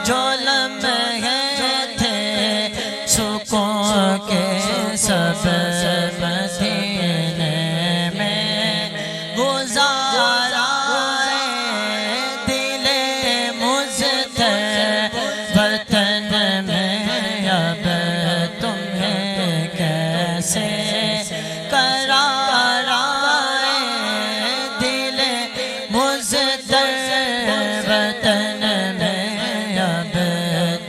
جو لمحے تھے سکون کے سب مدینے میں گزارا دل مضطرب وطن میں اب تمہیں کیسے قرار آئے دل مضطرب وطن میں اب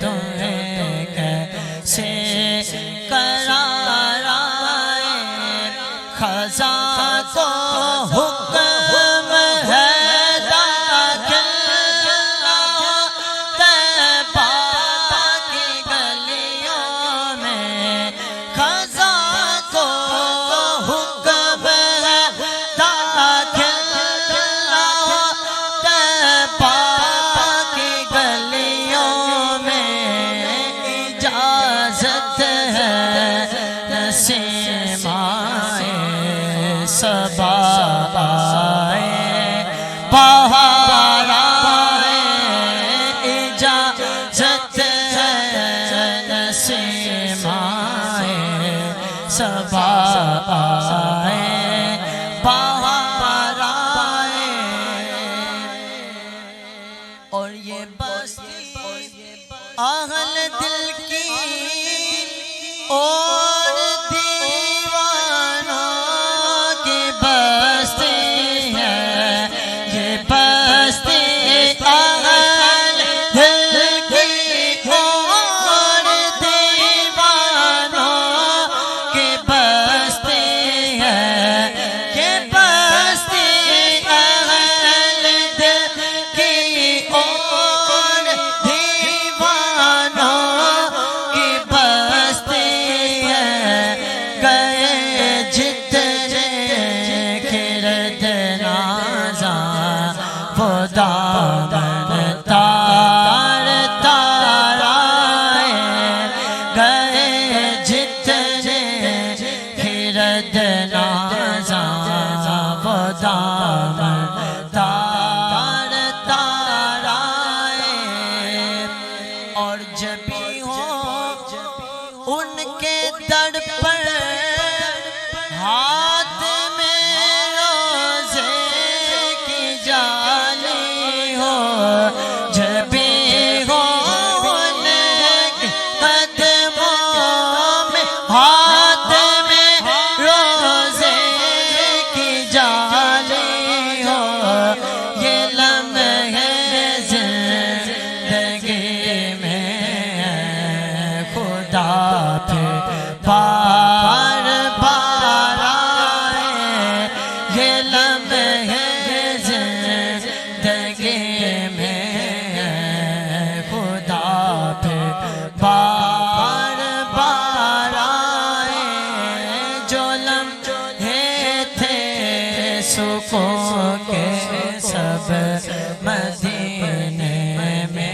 تمہیں کیسے قرار آئے خزاں کو حکم ہے داخل طیبہ کی گلیوں میں خزاں کو حکم ہے داخل طیبہ کی گلیوں میں اجازت ہے نسیم آئے صبا آئے بہار آئے اجازت ہے نسیم آئے صبا آئے بہار آئے اور یہ بستی اہل دل کی اور دیوانوں کی بستی ہے یہ بستی اہل دل کی اور دیوانوں کی بستی ہے یہ بستی اہل دل کی اور دیوانوں کی بستی ہے گئے جتنے خرد نازاں وہ دامن تار تار آئے گئے جتنے خرد نازاں وہ دامن تار تار آئے اور جب بھی ہو ان کے در پر ہاتھ میں روزے کی جالی ہو جب بھی ہو ان کے قدموں میں ہاتھ میں روزے کی جالی ہو یہ لمحے زندگی میں خدا پہ بار بار آئے یہ لمحے زندگی میں خدا پہ بار بار آئے جو لمحے تھے سکون کے سب مدینے میں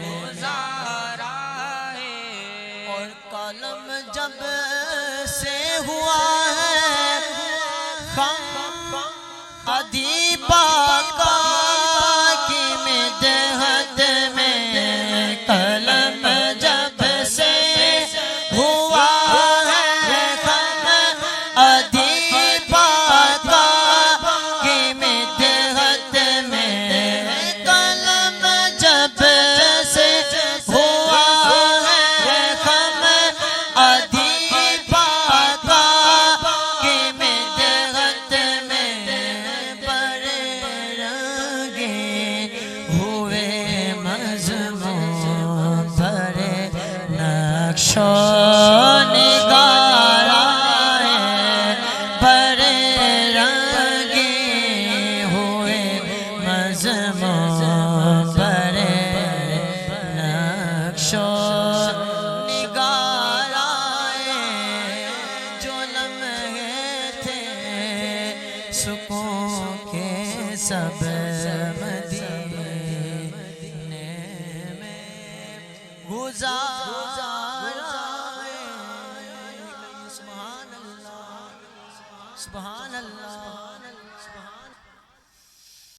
گزارا اور قلم جب سے ہوا ہے خم ادیبہ کا کی مدحت میں قلم جب سے ہوا ہے خم ادیبہ کا کی مدحت میں قلم جب سے ہوا ہے خم ادیبہ کا کی مدحت میں بڑے رنگین ہوئے مضمون بڑے نقش و